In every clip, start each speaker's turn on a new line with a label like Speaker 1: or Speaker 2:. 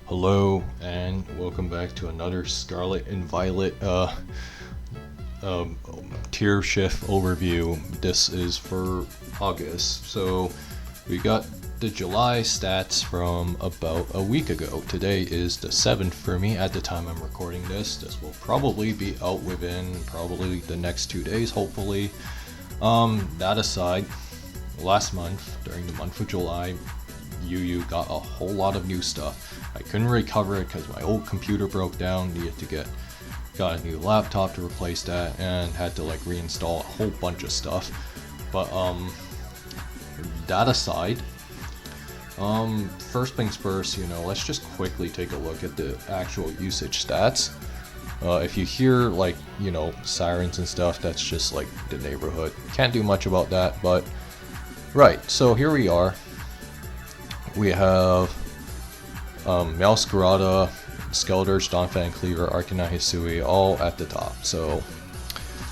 Speaker 1: Hello and welcome back to another Scarlet and Violet um, tier shift overview. This is for August. So we got the July stats from about a week ago. Today is the 7th for me at the time I'm recording this. This will probably be out within probably the next 2 days, hopefully. That aside, last month, during the month of July, UU got a whole lot of new stuff. I couldn't recover it because my old computer broke down, got a new laptop to replace that, and had to like reinstall a whole bunch of stuff. But that aside, first things first, let's just quickly take a look at the actual usage stats. If you hear like, sirens and stuff, that's just like the neighborhood. Can't do much about that, but right, so here we are. We have Masquerada, Skeledirge, Donphan, Cleaver, Arcanine, Hisui all at the top. So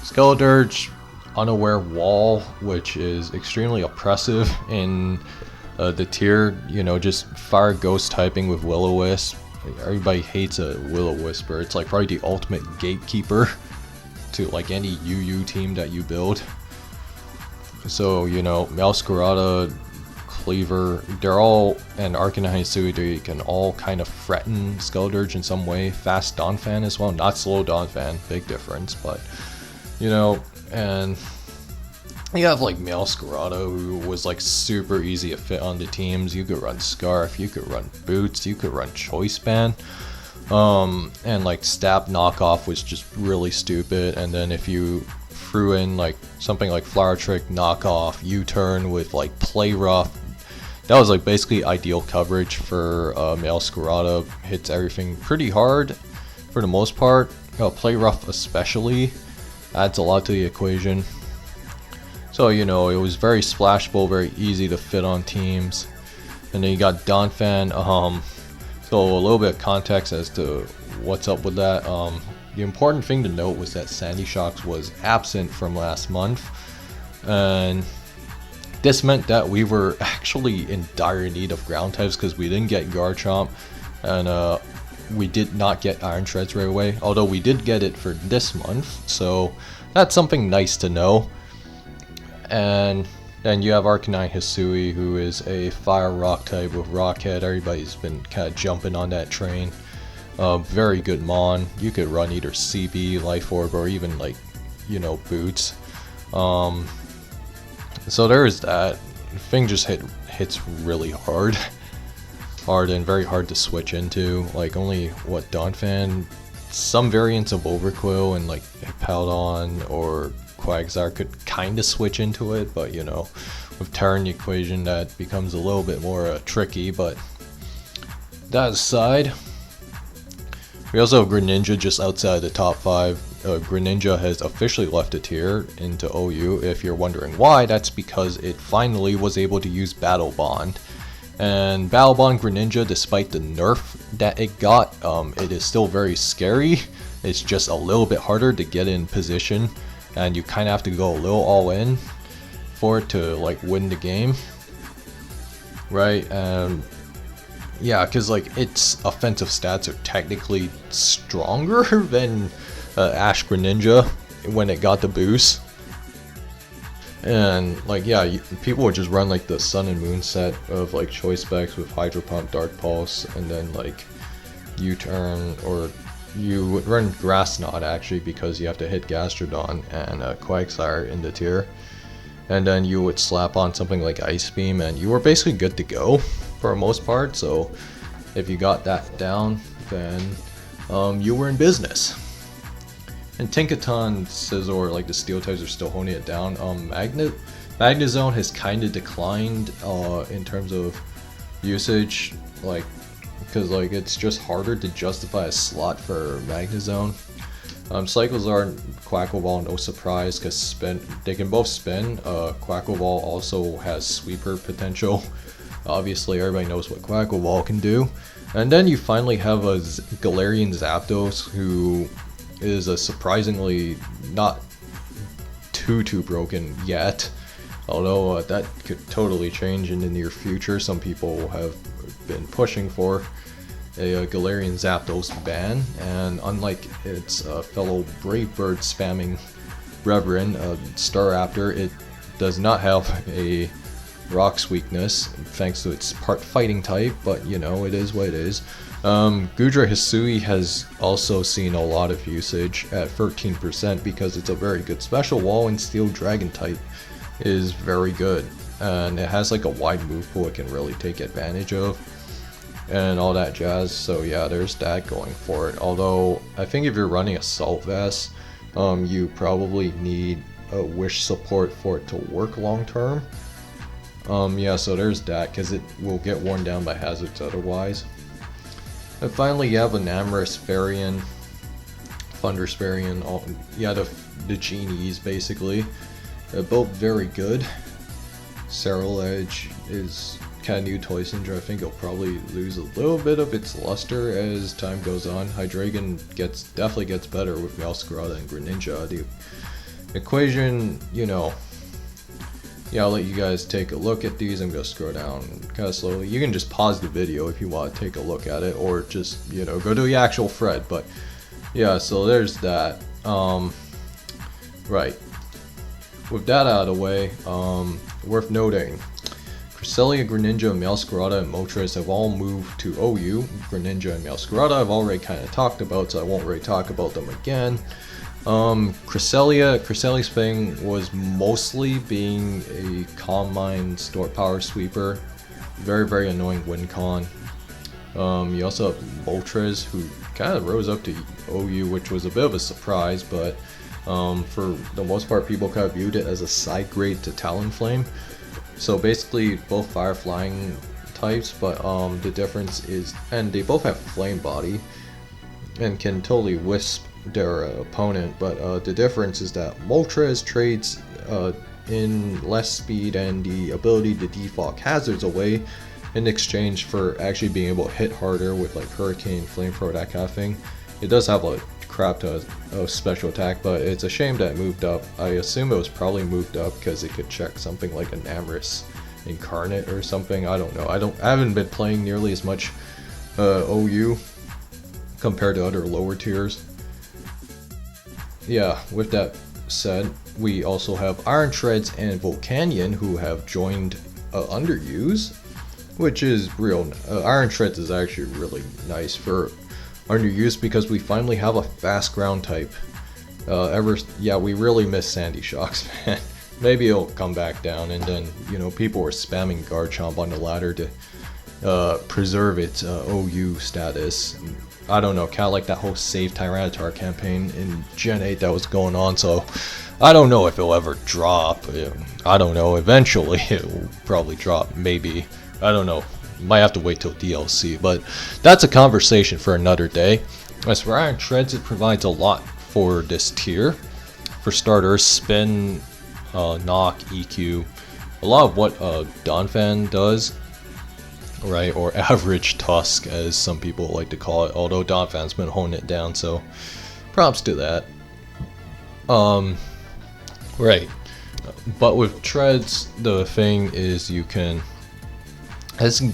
Speaker 1: Skeledirge, Unaware Wall, which is extremely oppressive in the tier, just fire ghost typing with Will-O-Wisp. Everybody hates a Will-O-Wisper. It's like probably the ultimate gatekeeper to like any UU team that you build. So, Masquerada, Cleaver, they're all, and Arcanine, Hisui, they can all kind of threaten Skeledirge in some way. Fast Donphan as well, not slow Donphan, big difference, but, and you have like Masquerada, who was like super easy to fit on the teams. You could run Scarf, you could run Boots, you could run Choice Band, and like Stab Knockoff was just really stupid. And then if you threw in like something like Flower Trick Knockoff, U-Turn with like Play Rough, that was like basically ideal coverage for Masquerada. Hits everything pretty hard for the most part. Play Rough especially adds a lot to the equation. So it was very splashable, very easy to fit on teams. And then you got Donphan. So a little bit of context as to what's up with that. The important thing to note was that Sandy Shocks was absent from last month, and this meant that we were actually in dire need of ground types because we didn't get Garchomp, and we did not get Iron Shreds right away, although we did get it for this month, so that's something nice to know. And then you have Arcanine Hisui, who is a Fire Rock type with Rockhead. Everybody's been kind of jumping on that train. Very good Mon. You could run either CB, Life Orb, or even like, Boots. So there is that. The thing just hits really hard. And very hard to switch into. Like only Donphan, some variants of Overquill and like Hippowdon or Quagsire could kind of switch into it, but with Terran equation that becomes a little bit more tricky. But that aside, we also have Greninja just outside the top 5. Greninja has officially left a tier into OU. If you're wondering why, that's because it finally was able to use Battle Bond. And Battle Bond Greninja, despite the nerf that it got, it is still very scary. It's just a little bit harder to get in position, and you kind of have to go a little all in for it to like win the game, right? Yeah, because like its offensive stats are technically stronger than Ash Greninja when it got the boost. And like, yeah, people would just run like the Sun and Moon set of like choice specs with Hydro Pump, Dark Pulse, and then like U-Turn, or you would run Grass Knot actually because you have to hit Gastrodon and Quagsire in the tier. And then you would slap on something like Ice Beam and you were basically good to go for the most part. So if you got that down, then you were in business. And Tinkaton, Scizor, like the Steel types are still holding it down. Magnezone has kind of declined in terms of usage, like because like it's just harder to justify a slot for Magnezone. Cyclezar and Quackle Ball, no surprise, because they can both spin. Quackle Ball also has sweeper potential. Obviously, everybody knows what Quackle Ball can do. And then you finally have a Galarian Zapdos, who is a surprisingly not too broken yet. Although that could totally change in the near future. Some people have been pushing for. a Galarian Zapdos ban, and unlike its fellow Brave Bird spamming brethren, Staraptor, it does not have a Rock's weakness, thanks to its part fighting type, but you know, it is what it is. Gudra Hisui has also seen a lot of usage at 13% because it's a very good special wall, and Steel Dragon type is very good. And it has like a wide move pool it can really take advantage of, and all that jazz. So yeah, there's that going for it. Although, I think if you're running Assault Vest, you probably need a Wish support for it to work long term. Yeah, so there's that, because it will get worn down by hazards otherwise. And finally, you have an Amorous Varian, Thunderous Varian, yeah, the genies basically. They're both very good. Serral Edge is kind of new toy syndrome. I think it'll probably lose a little bit of its luster as time goes on. Hydreigon definitely gets better with Meowscarada and Greninja. The equation, you know, yeah, I'll let you guys take a look at these. I'm gonna scroll down kind of slowly. You can just pause the video if you want to take a look at it, or just, you know, go to the actual thread. But yeah, so there's that. Right. With that out of the way, worth noting, Cresselia, Greninja, Meowscarada, and Moltres have all moved to OU. Greninja and Meowscarada I've already kind of talked about, so I won't really talk about them again. Cresselia's thing was mostly being a Calm Mind Store Power Sweeper. Very, very annoying win con. You also have Moltres, who kind of rose up to OU, which was a bit of a surprise, but for the most part, people kind of viewed it as a side grade to Talonflame. So basically, both fire flying types, but the difference is, and they both have Flame Body and can totally wisp their opponent, but the difference is that Moltres trades in less speed and the ability to defog hazards away in exchange for actually being able to hit harder with like Hurricane, Flamethrower, that kind of thing. It does have a crap ton of special attack, but it's a shame that it moved up. I assume it was probably moved up because it could check something like an Amorous Incarnate or something. I don't know. I haven't been playing nearly as much OU compared to other lower tiers. Yeah, with that said, we also have Iron Treads and Volcanion who have joined Underuse, which is real. Iron Treads is actually really nice for Underuse because we finally have a fast ground type. Yeah, we really miss Sandy Shocks, man. Maybe it'll come back down, and then, you know, people were spamming Garchomp on the ladder to preserve its OU status. I don't know, kind of like that whole Save Tyranitar campaign in Gen 8 that was going on, so I don't know if it'll ever drop. I don't know, eventually it will probably drop, maybe. I don't know, might have to wait till DLC, but that's a conversation for another day. As for Iron Treads, it provides a lot for this tier. For starters, Spin, Knock, EQ, a lot of what Donphan does. Right, or average Tusk, as some people like to call it, although Donphan's been honing it down, so props to that. Right, but with Treads, the thing is you can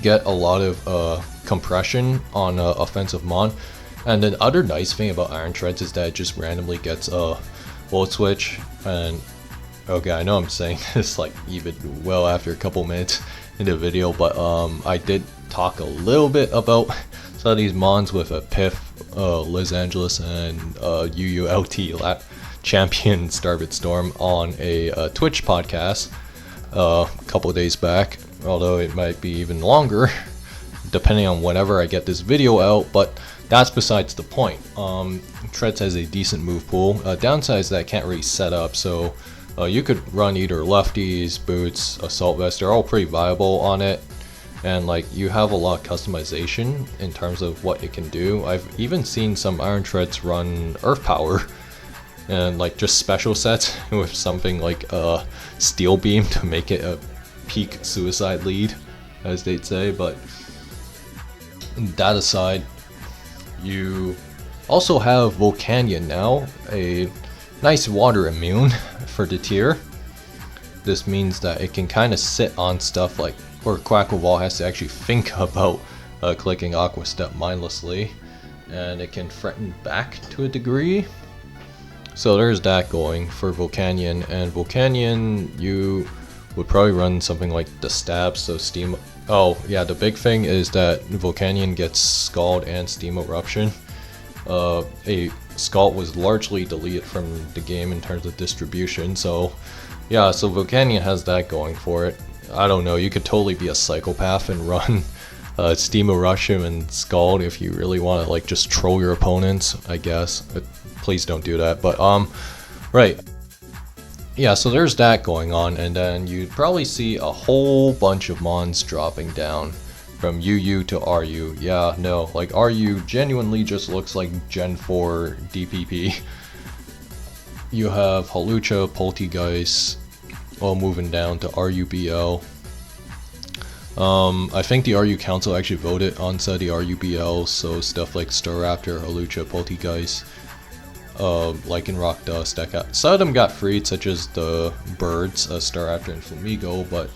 Speaker 1: get a lot of compression on offensive mon, and then other nice thing about Iron Treads is that it just randomly gets a Volt Switch, and okay, I know I'm saying this like even well after a couple minutes in the video, but I did talk a little bit about some of these mons with a Piff, Liz Angeles, and UULT lap champion Starbit Storm on a Twitch podcast a couple of days back, although it might be even longer depending on whenever I get this video out, but that's besides the point. Treads has a decent move pool. Downside is that I can't really set up, so you could run either lefties, boots, assault vest. They're all pretty viable on it, and like you have a lot of customization in terms of what it can do. I've even seen some Iron Treads run Earth Power and like just special sets with something like Steel Beam to make it a peak suicide lead, as they'd say. But that aside, you also have Volcanion now, a nice water immune for the tier. This means that it can kind of sit on stuff like, or Quackleval has to actually think about clicking Aqua Step mindlessly, and it can threaten back to a degree. So there's that going for Volcanion, and Volcanion you would probably run something like the stab, so steam. Oh yeah, the big thing is that Volcanion gets Scald and Steam Eruption. A Scald was largely deleted from the game in terms of distribution, so yeah, so Volcanion has that going for it. I don't know, you could totally be a psychopath and run Steam Eruption and Scald if you really want to like just troll your opponents, I guess. Please don't do that, but right. Yeah, so there's that going on, and then you'd probably see a whole bunch of mons dropping down from UU to RU. Yeah, no, like RU genuinely just looks like Gen 4 DPP. You have Hawlucha, Poltegeist, all moving down to RUBL. I think the RU Council actually voted on said the RUBL, so stuff like Staraptor, Hawlucha, Poltegeist, Lycanroc Dust, some of them got freed, such as the birds, Staraptor and Flamigo, but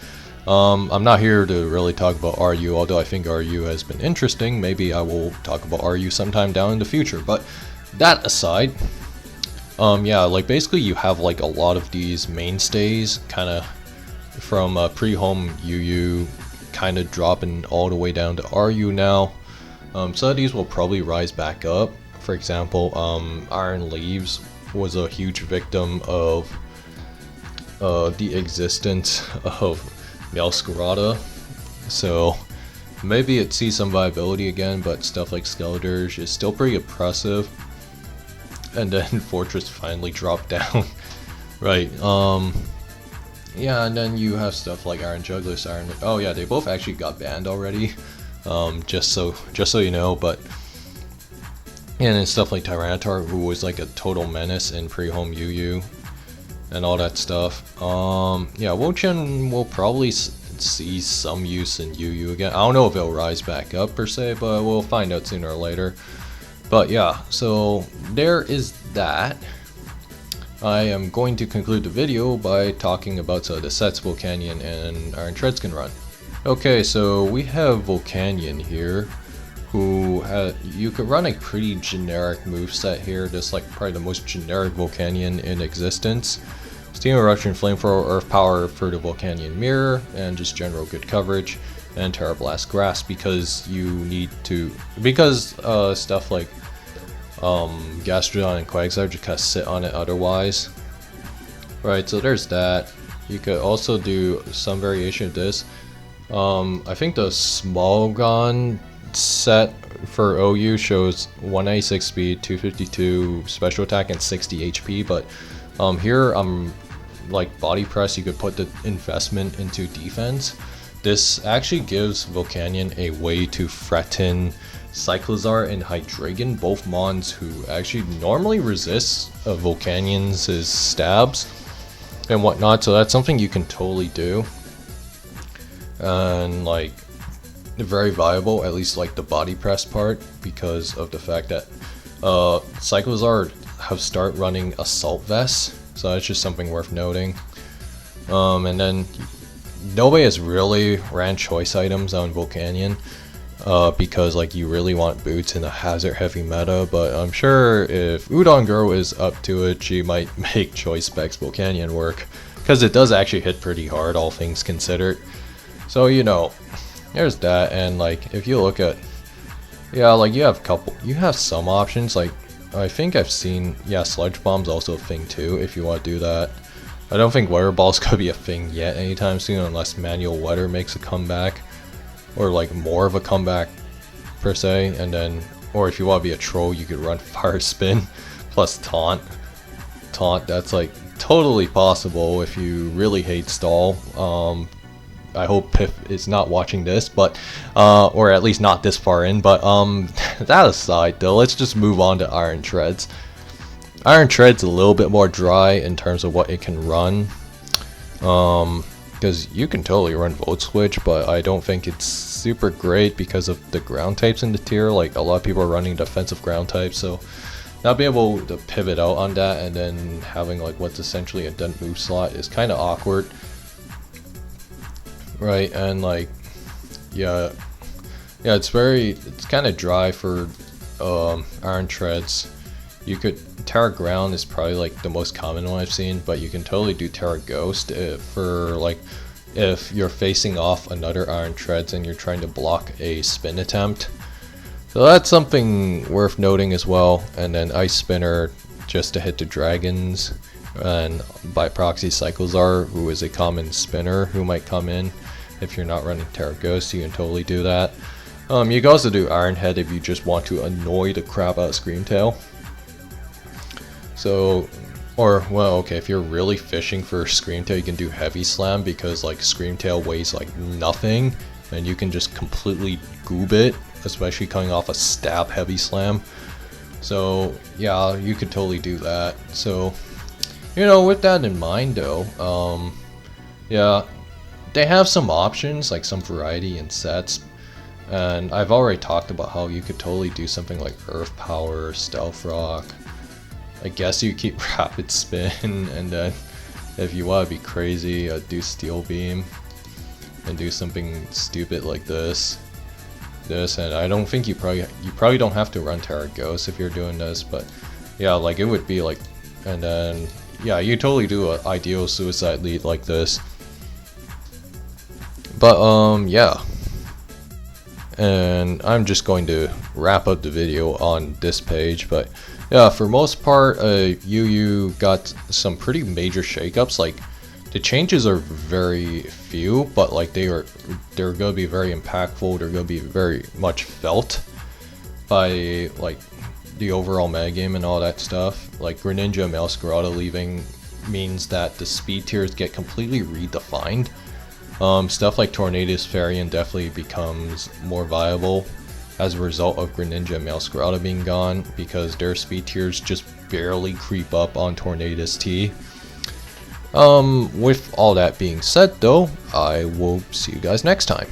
Speaker 1: I'm not here to really talk about RU, although I think RU has been interesting. Maybe I will talk about RU sometime down in the future, but that aside, yeah, like basically you have like a lot of these mainstays kind of from pre-home UU kind of dropping all the way down to RU now. Some of these will probably rise back up. For example, Iron Leaves was a huge victim of the existence of Meowscarada, so maybe it sees some viability again, but stuff like Skeledirge is still pretty oppressive. And then Fortress finally dropped down. Right, yeah, and then you have stuff like Iron Juggler, oh yeah, they both actually got banned already, just so you know, but and then stuff like Tyranitar, who was like a total menace in pre-home UU and all that stuff. Yeah, Wochen will probably see some use in UU again. I don't know if it'll rise back up per se, but we'll find out sooner or later. But yeah, so there is that. I am going to conclude the video by talking about the sets Volcanion and Iron Treads can run. Okay, so we have Volcanion here, who you could run a pretty generic moveset here, just like probably the most generic Volcanion in existence. Steam Eruption, Flamethrower, Earth Power for the Volcanion Mirror, and just general good coverage, and Terra Blast Grasp because you need to, stuff like Gastrodon and Quagsire just kind of sit on it otherwise. Right, so there's that. You could also do some variation of this. I think the Smogon set for OU shows 196 speed, 252 special attack, and 60 HP, but here I'm like body press, you could put the investment into defense. This actually gives Volcanion a way to threaten Cyclizar and Hydreigon, both mons who actually normally resist Volcanion's stabs and whatnot, so that's something you can totally do. And like very viable, at least like the body press part, because of the fact that Cyclizar have start running Assault Vest, so that's just something worth noting. And then nobody has really ran choice items on Volcanion, because like you really want boots in a hazard heavy meta, but I'm sure if Udon Girl is up to it, she might make choice specs Volcanion work, because it does actually hit pretty hard, all things considered. So you know, there's that. And like if you look at, yeah, like you have some options. Like I think I've seen, yeah, Sludge Bomb's also a thing too if you want to do that. I don't think Weather Ball's gonna be a thing yet anytime soon unless Manual Weather makes a comeback, or like more of a comeback per se. And then, or if you want to be a troll, you could run Fire Spin plus Taunt. That's like totally possible if you really hate stall. I hope Piff is not watching this, but or at least not this far in. But that aside, though, let's just move on to Iron Treads. Iron Treads a little bit more dry in terms of what it can run, because you can totally run Volt Switch, but I don't think it's super great because of the ground types in the tier. Like a lot of people are running defensive ground types, so not being able to pivot out on that and then having like what's essentially a dent move slot is kind of awkward. Right, and like, yeah, Yeah, it's kind of dry for iron treads. You could Terra Ground is probably like the most common one I've seen, but you can totally do Terra Ghost if you're facing off another iron treads and you're trying to block a spin attempt. So that's something worth noting as well. And then Ice Spinner just to hit the dragons, and by proxy Cyclezar, who is a common spinner who might come in. If you're not running Terra Ghost, you can totally do that. You can also do Iron Head if you just want to annoy the crap out of Screamtail. So, okay, if you're really fishing for Screamtail, you can do Heavy Slam, because like Screamtail weighs like nothing, and you can just completely goob it, especially coming off a stab Heavy Slam. So yeah, you could totally do that. So, with that in mind though, yeah, they have some options, like some variety in sets. And I've already talked about how you could totally do something like Earth Power, Stealth Rock. I guess you keep Rapid Spin, and then if you want to be crazy, do Steel Beam and do something stupid like this. And I don't think you probably don't have to run Terra Ghost if you're doing this, but yeah, like it would be like, and then yeah, you totally do an ideal Suicide lead like this. But yeah. And I'm just going to wrap up the video on this page, but yeah, for most part, UU got some pretty major shakeups. Like the changes are very few, but like they're gonna be very impactful. They're gonna be very much felt by like the overall metagame and all that stuff. Like Greninja and Meowscarada leaving means that the speed tiers get completely redefined. Stuff like Tornadus Fairyon definitely becomes more viable as a result of Greninja and Meowscarada being gone, because their speed tiers just barely creep up on Tornadus T. With all that being said though, I will see you guys next time.